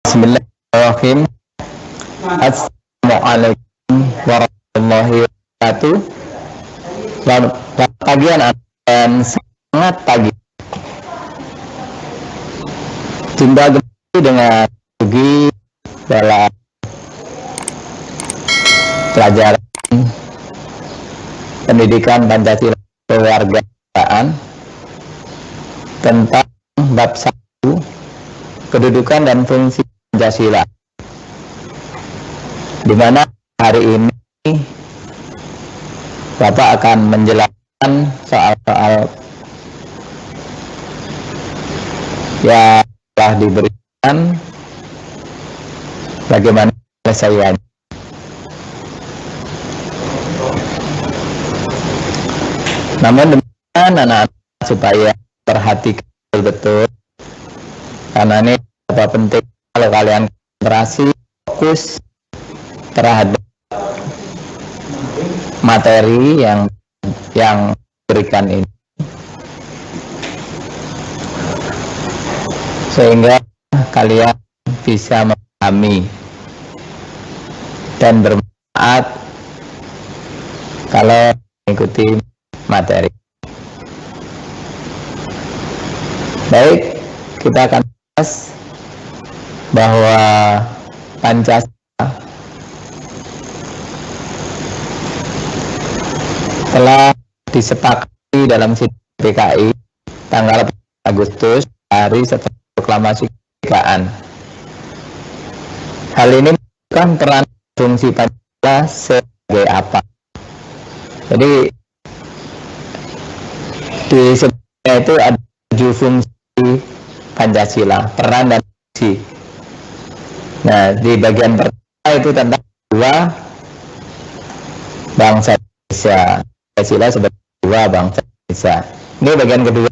Bismillahirrahmanirrahim. Assalamualaikum warahmatullahi wabarakatuh. Selamat pagi dan sangat pagi. Jumpa kembali dengan Ugi dalam pelajaran pendidikan Pancasila kewarganegaraan tentang bab 1 kedudukan dan fungsi Pancasila, di mana hari ini Bapak akan menjelaskan soal-soal yang telah diberikan, bagaimana penyelesaiannya. Namun demikian, anak-anak supaya perhatikan betul, karena ini apa penting kalau kalian konsentrasi fokus terhadap materi yang diberikan ini, sehingga kalian bisa memahami dan bermanfaat kalau mengikuti materi. Baik, kita akan bahas bahwa Pancasila telah disepakati dalam sidang PKI tanggal 4 Agustus, hari setelah proklamasi kemerdekaan. Hal ini menunjukkan peran fungsi Pancasila sebagai apa. Jadi di sebelumnya itu ada 7 fungsi Pancasila, peran dan fungsi. Nah, di bagian pertama itu tentang dua bangsa Indonesia, Pancasila sebagai dua bangsa Indonesia. Ini bagian kedua,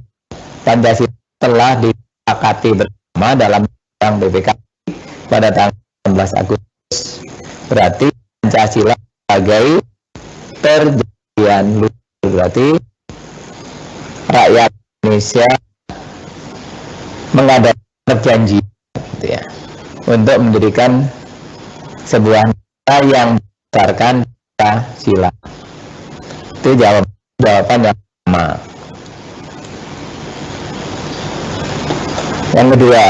Pancasila telah disepakati bersama dalam sidang PPKI pada tanggal 16 Agustus. Berarti Pancasila sebagai perjanjian luhur, berarti rakyat Indonesia mengadakan perjanjian gitu ya, untuk mendirikan sebuah negara yang berdasarkan Pancasila. Itu jawaban yang pertama. Yang kedua,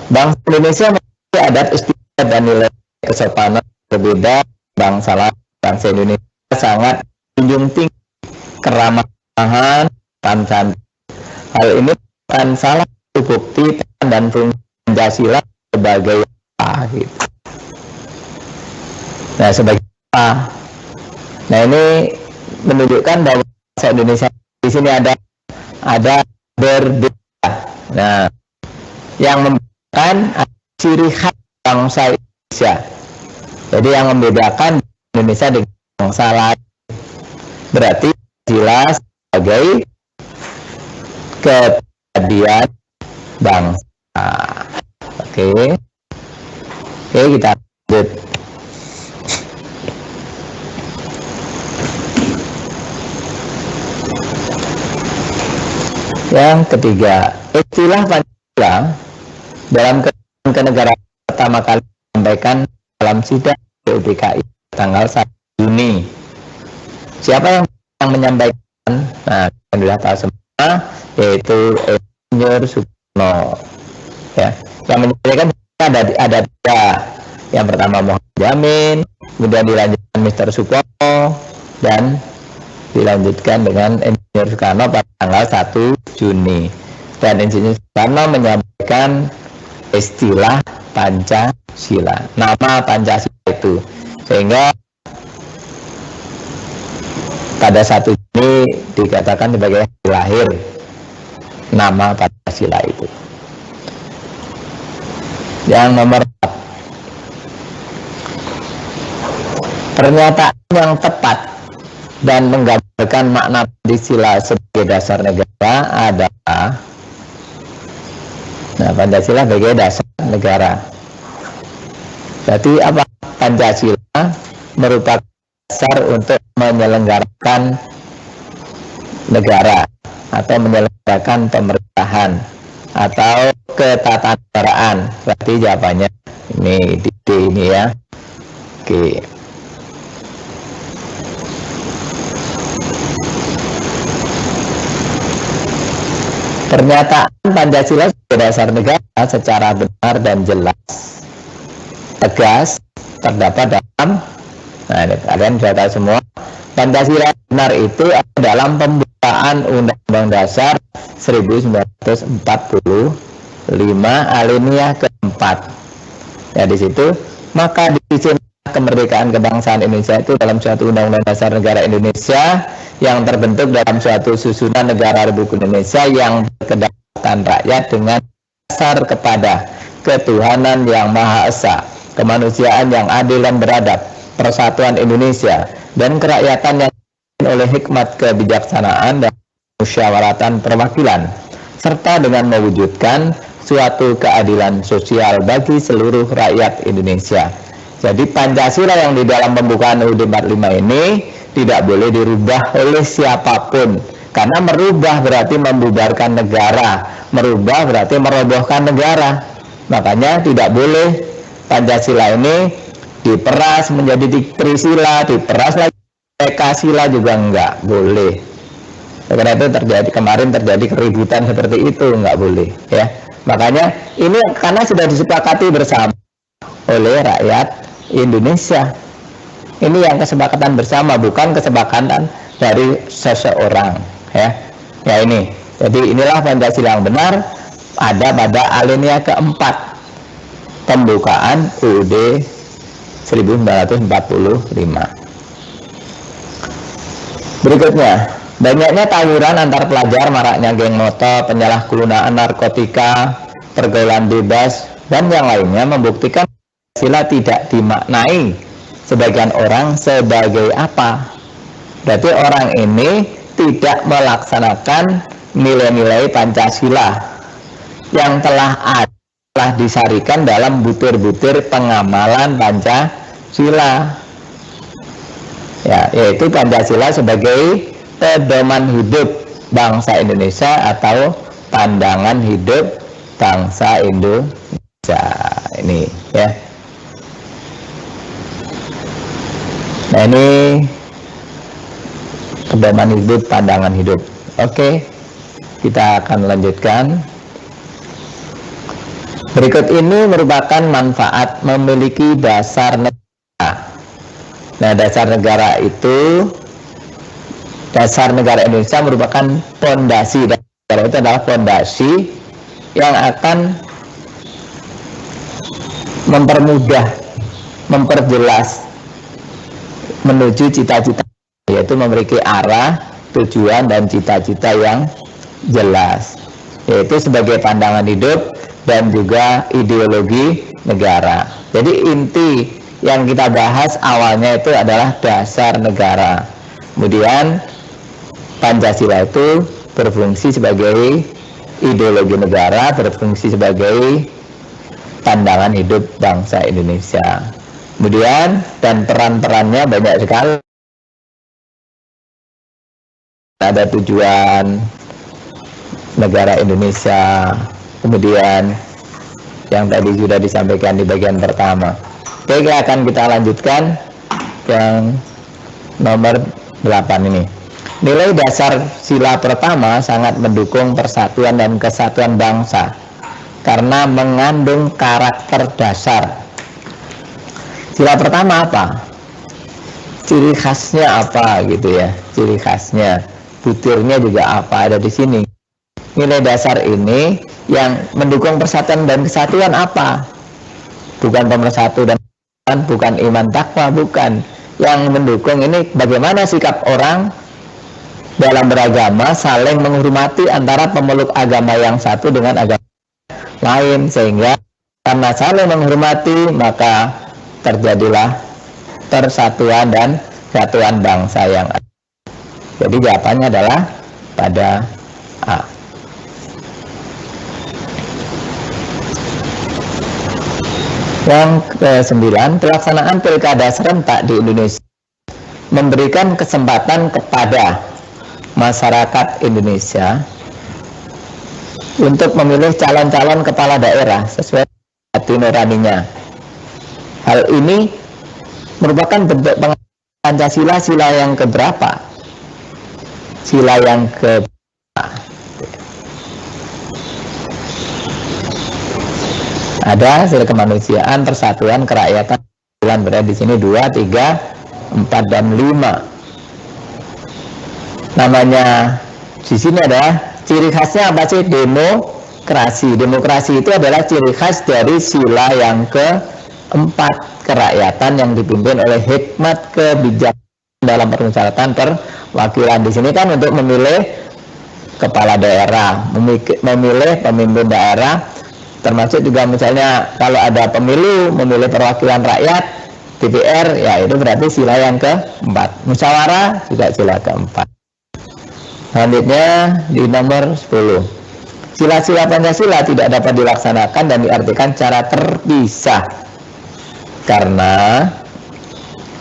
bangsa Indonesia memiliki adat istiadat dan nilai kesopanan berbeda bangsa lain. Bangsa Indonesia sangat menjunjung tinggi keramahan dan santun. Hal ini bukan salah satu bukti peran dan fungsi Pancasila sebagai apa gitu. Nah, sebagai apa? Nah, ini menunjukkan bahwa bangsa Indonesia di sini ada berbeda. Nah, yang membedakan ciri khas bangsa Indonesia. Jadi yang membedakan Indonesia dengan bangsa lain, berarti jelas sebagai kepribadian bangsa. Oke, kita lanjut. Yang ketiga, istilah Pancasila dalam kenegaraan pertama kali disampaikan dalam sidang PPKI tanggal 1 Juni. Siapa yang menyampaikan? Nah, yang sudah tahu semua, yaitu Insinyur Soekarno. Ya, yang menyampaikan ada tiga. Yang pertama Muhammad Jamin, kemudian dilanjutkan Mr. Supomo, dan dilanjutkan dengan Insinyur Soekarno pada tanggal 1 Juni. Dan Insinyur Soekarno menyampaikan istilah Pancasila, nama Pancasila itu, sehingga pada 1 Juni dikatakan sebagai hari lahir nama Pancasila itu. Yang nomor 4, pernyataan yang tepat dan menggambarkan makna Pancasila sebagai dasar negara adalah, nah, Pancasila sebagai dasar negara. Berarti apa? Pancasila merupakan dasar untuk menyelenggarakan negara atau menyelenggarakan pemerintahan atau ketatanegaraan. Berarti jawabannya Nih di D ini ya. Oke. Pernyataan Pancasila sebagai dasar negara secara benar dan jelas, tegas, terdapat dalam, nah ini kalian sudah tahu semua, Pancasila benar itu dalam pembukaan Undang-Undang Dasar 1945 alinea keempat. Ya di situ, maka di kemerdekaan kebangsaan Indonesia itu dalam suatu Undang-Undang Dasar Negara Indonesia yang terbentuk dalam suatu susunan negara Republik Indonesia yang berkedaulatan rakyat dengan dasar kepada ketuhanan yang Maha Esa, kemanusiaan yang adil dan beradab, persatuan Indonesia, dan kerakyatan yang oleh hikmat kebijaksanaan dan musyawaratan perwakilan, serta dengan mewujudkan suatu keadilan sosial bagi seluruh rakyat Indonesia. Jadi Pancasila yang di dalam pembukaan UUD 45 ini tidak boleh dirubah oleh siapapun, karena merubah berarti membubarkan negara, merubah berarti merobohkan negara. Makanya tidak boleh Pancasila ini diperas menjadi Trisila, diperas lagi Ekasila juga enggak boleh. Karena itu kemarin terjadi keributan seperti itu, enggak boleh ya. Makanya ini karena sudah disepakati bersama oleh rakyat Indonesia. Ini yang kesepakatan bersama, bukan kesepakatan dari seseorang ya. Ya ini. Jadi inilah Pancasila yang benar ada pada alinea keempat pembukaan UUD 1945. Berikutnya, banyaknya tawuran antar pelajar, maraknya geng motor, penyalahgunaan narkotika, pergaulan bebas, dan yang lainnya membuktikan Pancasila tidak dimaknai sebagian orang sebagai apa? Berarti orang ini tidak melaksanakan nilai-nilai Pancasila yang telah disarikan dalam butir-butir pengamalan Pancasila. Ya, yaitu Pancasila sebagai pedoman hidup bangsa Indonesia atau pandangan hidup bangsa Indonesia ini ya. Nah ini pedoman hidup, pandangan hidup. Oke, kita akan lanjutkan. Berikut ini merupakan manfaat memiliki dasar negara. Nah dasar negara itu, dasar negara Indonesia merupakan fondasi. Dasar itu adalah fondasi yang akan mempermudah, memperjelas menuju cita-cita, yaitu memiliki arah, tujuan, dan cita-cita yang jelas, yaitu sebagai pandangan hidup dan juga ideologi negara. Jadi inti yang kita bahas awalnya itu adalah dasar negara. Kemudian Pancasila itu berfungsi sebagai ideologi negara, berfungsi sebagai pandangan hidup bangsa Indonesia. Kemudian dan peran-perannya banyak sekali. Ada tujuan negara Indonesia, kemudian yang tadi sudah disampaikan di bagian pertama. Oke, akan kita lanjutkan yang nomor 8 ini. Nilai dasar sila pertama sangat mendukung persatuan dan kesatuan bangsa karena mengandung karakter dasar. Sila pertama apa? Ciri khasnya apa gitu ya? Ciri khasnya, butirnya juga apa, ada di sini. Nilai dasar ini yang mendukung persatuan dan kesatuan apa? Bukan pemersatu dan bukan iman takwa, bukan. Yang mendukung ini bagaimana sikap orang dalam beragama, saling menghormati antara pemeluk agama yang satu dengan agama lain, sehingga karena saling menghormati maka terjadilah persatuan dan kesatuan bangsa yang ada. Jadi jawabannya adalah pada A. Yang ke-9, pelaksanaan pilkada serentak di Indonesia memberikan kesempatan kepada masyarakat Indonesia untuk memilih calon-calon kepala daerah sesuai hati nuraninya. Hal ini merupakan bentuk Pancasila sila yang keberapa? Sila yang ke ada sila kemanusiaan, persatuan, kerakyatan. Berada di sini 2, 3, 4 dan 5. Namanya di sini adalah ciri khasnya apa sih? Demokrasi. Demokrasi itu adalah ciri khas dari sila yang keempat, kerakyatan yang dipimpin oleh hikmat kebijakan dalam permusyawaratan perwakilan. Di sini kan untuk memilih kepala daerah, memilih pemimpin daerah, termasuk juga misalnya kalau ada pemilu, memilih perwakilan rakyat, DPR, ya itu berarti sila yang keempat. Musyawarah juga sila keempat. Selanjutnya di nomor 10. Sila-sila Pancasila tidak dapat dilaksanakan dan diartikan secara terpisah.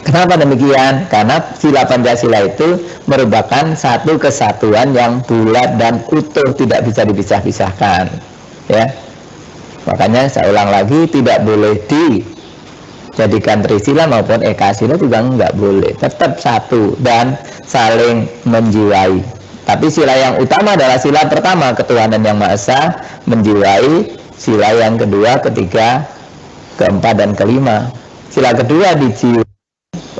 Kenapa demikian? Karena sila Pancasila itu merupakan satu kesatuan yang bulat dan utuh, tidak bisa dipisah-pisahkan. Ya. Makanya saya ulang lagi, tidak boleh dijadikan trisila maupun ekasila juga nggak boleh. Tetap satu dan saling menjiwai. Tapi sila yang utama adalah sila pertama, ketuhanan yang Maha Esa, menjiwai sila yang kedua, ketiga, keempat dan kelima. Sila kedua dijiwai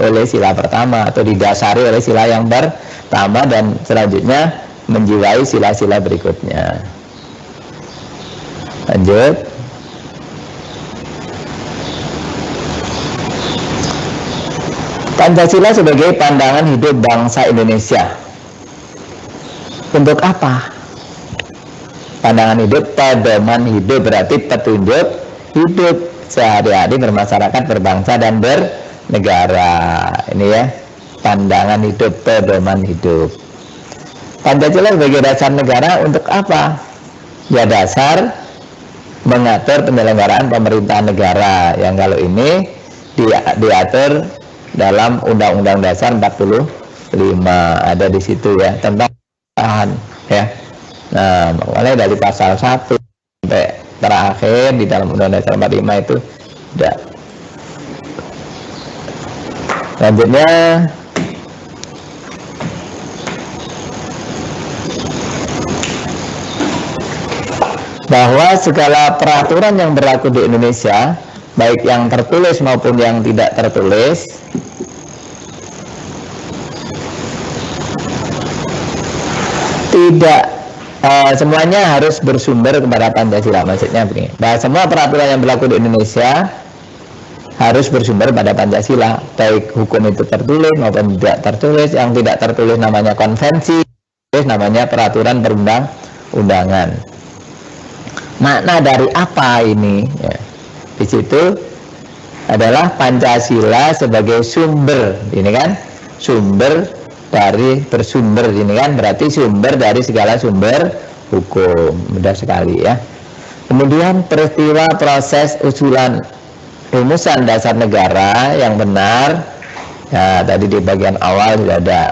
oleh sila pertama atau didasari oleh sila yang pertama dan selanjutnya menjiwai sila-sila berikutnya. Lanjut. Pancasila sebagai pandangan hidup bangsa Indonesia. Untuk apa? Pandangan hidup, pedoman hidup, berarti petunjuk hidup sehari-hari bermasyarakat, berbangsa dan bernegara. Ini ya, pandangan hidup, pedoman hidup. Pancasila sebagai dasar negara untuk apa? Ya dasar mengatur penyelenggaraan pemerintahan negara yang kalau ini diatur dalam Undang-Undang Dasar 45, ada di situ ya, tentang pemerintahan ya. Nah, mulai dari pasal 1 sampai terakhir di dalam Undang-Undang Dasar 45 itu sudah. Selanjutnya bahwa segala peraturan yang berlaku di Indonesia, baik yang tertulis maupun yang tidak tertulis, tidak semuanya harus bersumber kepada Pancasila. Maksudnya begini, bahwa semua peraturan yang berlaku di Indonesia harus bersumber pada Pancasila, baik hukum itu tertulis maupun tidak tertulis. Yang tidak tertulis namanya konvensi, namanya peraturan perundang-undangan. Makna dari apa ini? Ya, di situ adalah Pancasila sebagai sumber, ini kan sumber dari bersumber, ini kan berarti sumber dari segala sumber hukum. Mudah sekali ya. Kemudian peristiwa proses usulan rumusan dasar negara yang benar, ya tadi di bagian awal sudah ada.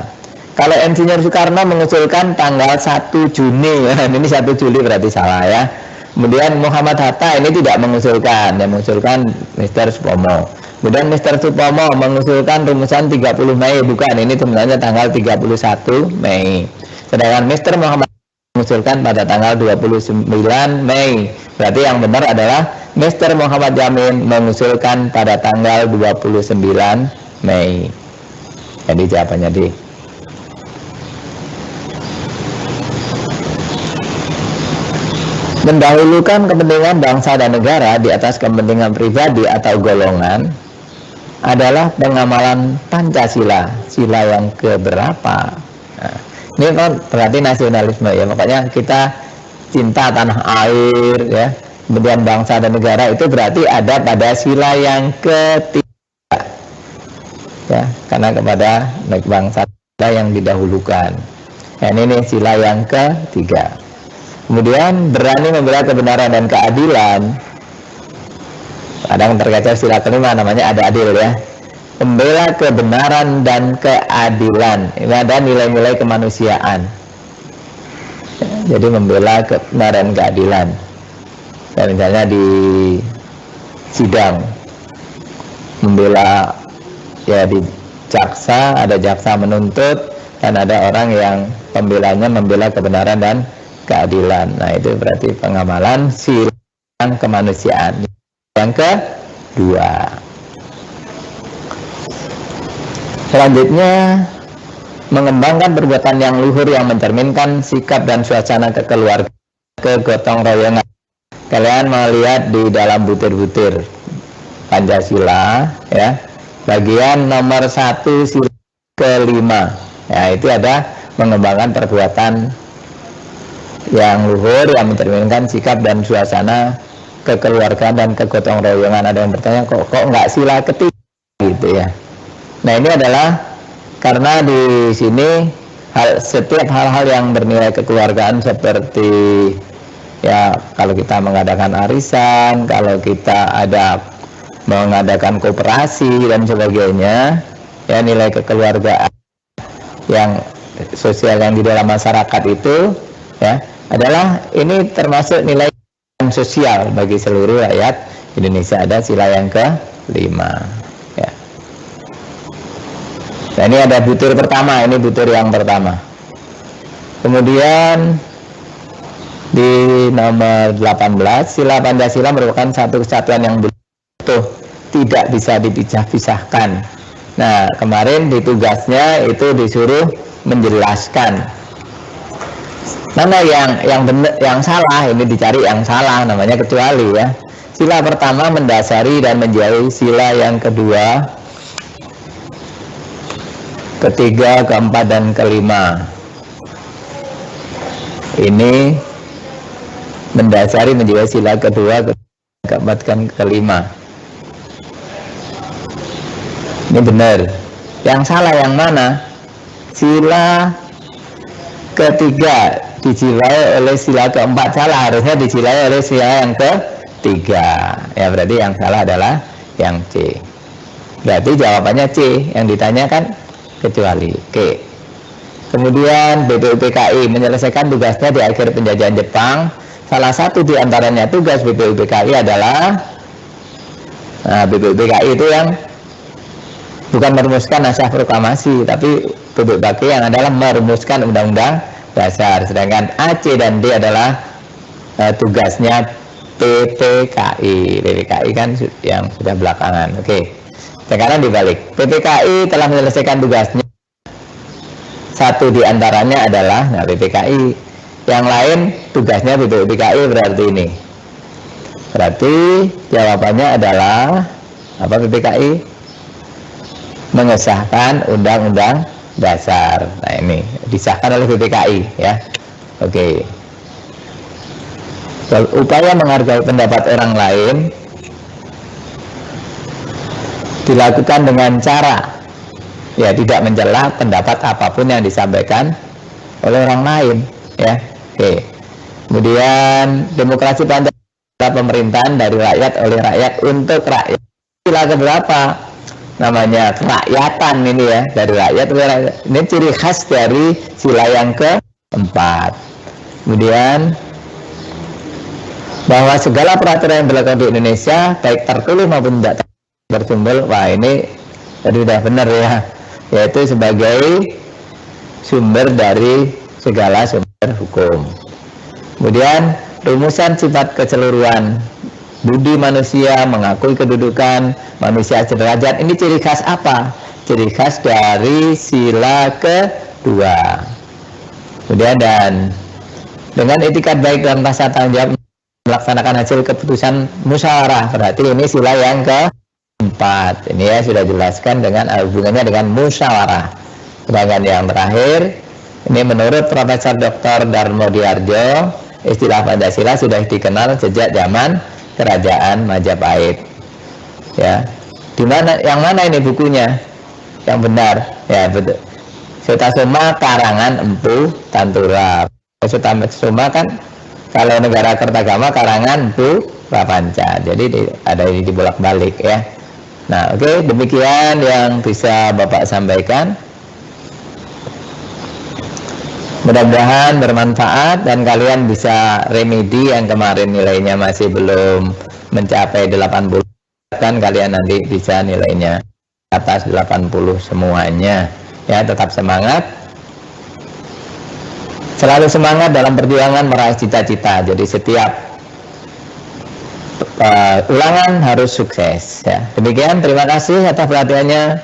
Kalau Insinyur Soekarno mengusulkan tanggal 1 Juni, ya, ini 1 Juli berarti salah ya. Kemudian Muhammad Hatta ini tidak mengusulkan, yang mengusulkan Mr. Supomo. Kemudian Mr. Supomo mengusulkan rumusan 30 Mei, bukan, ini sebenarnya tanggal 31 Mei. Sedangkan Mr. Muhammad mengusulkan pada tanggal 29 Mei. Berarti yang benar adalah Mr. Muhammad Yamin mengusulkan pada tanggal 29 Mei. Jadi jawabannya D. Mendahulukan kepentingan bangsa dan negara di atas kepentingan pribadi atau golongan adalah pengamalan Pancasila, sila yang keberapa. Nah, ini kan berarti nasionalisme ya, makanya kita cinta tanah air ya, kemudian bangsa dan negara itu berarti ada pada sila yang ketiga ya, karena kepada bangsa yang didahulukan. Nah, ini sila yang ketiga. Kemudian berani membela kebenaran dan keadilan. Kadang terkait sila kelima namanya ada adil ya. Membela kebenaran dan keadilan. Ini ada nilai-nilai kemanusiaan. Jadi membela kebenaran dan keadilan. Dan misalnya di sidang membela ya di jaksa, ada jaksa menuntut, dan ada orang yang pembelanya membela kebenaran dan keadilan. Nah, itu berarti pengamalan sila kemanusiaan. Yang kedua, selanjutnya mengembangkan perbuatan yang luhur yang mencerminkan sikap dan suasana kekeluargaan, kegotong royongan. Kalian melihat di dalam butir-butir Pancasila, ya, bagian nomor 1 sila kelima, ya, itu ada mengembangkan perbuatan yang luhur yang mencerminkan sikap dan suasana kekeluargaan dan kegotong royongan. Ada yang bertanya, kok nggak sila ketiga gitu ya. Nah, ini adalah karena di sini setiap hal-hal yang bernilai kekeluargaan seperti ya kalau kita mengadakan arisan, kalau kita ada mengadakan koperasi dan sebagainya, ya, nilai kekeluargaan yang sosial yang di dalam masyarakat itu, ya, adalah ini termasuk nilai sosial bagi seluruh rakyat Indonesia. Ada sila yang kelima, ya. Nah, ini ada butir pertama, ini butir yang pertama. Kemudian di nomor 18, sila Pancasila merupakan satu kesatuan yang utuh, tidak bisa dipisah-pisahkan. Nah, kemarin di tugasnya itu disuruh menjelaskan mana yang benar, yang salah. Ini dicari yang salah, namanya kecuali, ya. Sila pertama mendasari dan menjauhi sila yang kedua, ketiga, keempat, dan kelima. Ini mendasari menjauhi sila kedua, keempat, dan kelima. Ini benar. Yang salah yang mana? Sila ketiga dicilai oleh sila keempat, salah, harusnya dicilai oleh sila yang ketiga, ya, berarti yang salah adalah yang C. Berarti jawabannya C, yang ditanyakan kecuali. Oke. Kemudian BPUPKI menyelesaikan tugasnya di akhir penjajahan Jepang. Salah satu di antaranya tugas BPUPKI adalah BPUPKI itu yang bukan merumuskan naskah proklamasi, tapi BPUPKI yang adalah merumuskan undang-undang dasar. Sedangkan A, C, dan D adalah tugasnya PPKI. PPKI kan yang sudah belakangan. Oke. Sekarang dibalik. PPKI telah menyelesaikan tugasnya. Satu di antaranya adalah PPKI. Yang lain tugasnya BPUPKI, berarti ini. Berarti jawabannya adalah apa? PPKI mengesahkan undang-undang dasar. Nah, ini disahkan oleh BPKI, ya. Oke. Upaya menghargai pendapat orang lain dilakukan dengan cara, ya, tidak mencela pendapat apapun yang disampaikan oleh orang lain, ya. Oke. Kemudian demokrasi Pancasila, pemerintahan dari rakyat oleh rakyat untuk rakyat. Sila keberapa? Namanya kerakyatan ini, ya, dari rakyat. Ini ciri khas dari sila yang keempat. Kemudian bahwa segala peraturan yang berlaku di Indonesia baik tertulis maupun tidak bersumber, wah, ini tadi udah benar, ya, yaitu sebagai sumber dari segala sumber hukum. Kemudian rumusan sifat keseluruhan budi manusia, mengakui kedudukan manusia sederajat. Ini ciri khas apa? Ciri khas dari sila kedua. Kemudian dan dengan etikat baik dan rasa tanggung jawab melaksanakan hasil keputusan musyawarah. Berarti ini sila yang keempat. Ini, ya, sudah jelaskan dengan hubungannya dengan musyawarah. Sedangkan yang terakhir, ini menurut Profesor Dr. Darmo Diarjo, istilah Pancasila sudah dikenal sejak zaman Kerajaan Majapahit. Ya, di mana, yang mana ini bukunya yang benar? Ya, betul. Sutasoma karangan Empu Tantura. Sutasoma kan kalau Negara Kertagama karangan Empu Prapanca. Jadi ada ini dibolak-balik, ya. Nah, oke, demikian yang bisa Bapak sampaikan. Mudah-mudahan bermanfaat dan kalian bisa remedi yang kemarin nilainya masih belum mencapai 80. kan kalian nanti bisa nilainya atas 80 semuanya. Ya, tetap semangat. Selalu semangat dalam perjuangan meraih cita-cita. Jadi setiap ulangan harus sukses. Ya. Demikian, terima kasih atas perhatiannya.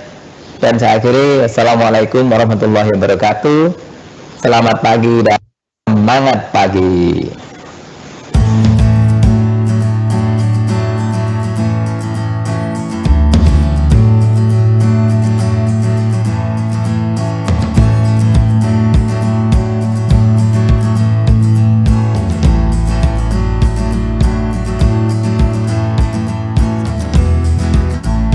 Dan saya akhiri, Assalamualaikum warahmatullahi wabarakatuh. Selamat pagi dan semangat pagi.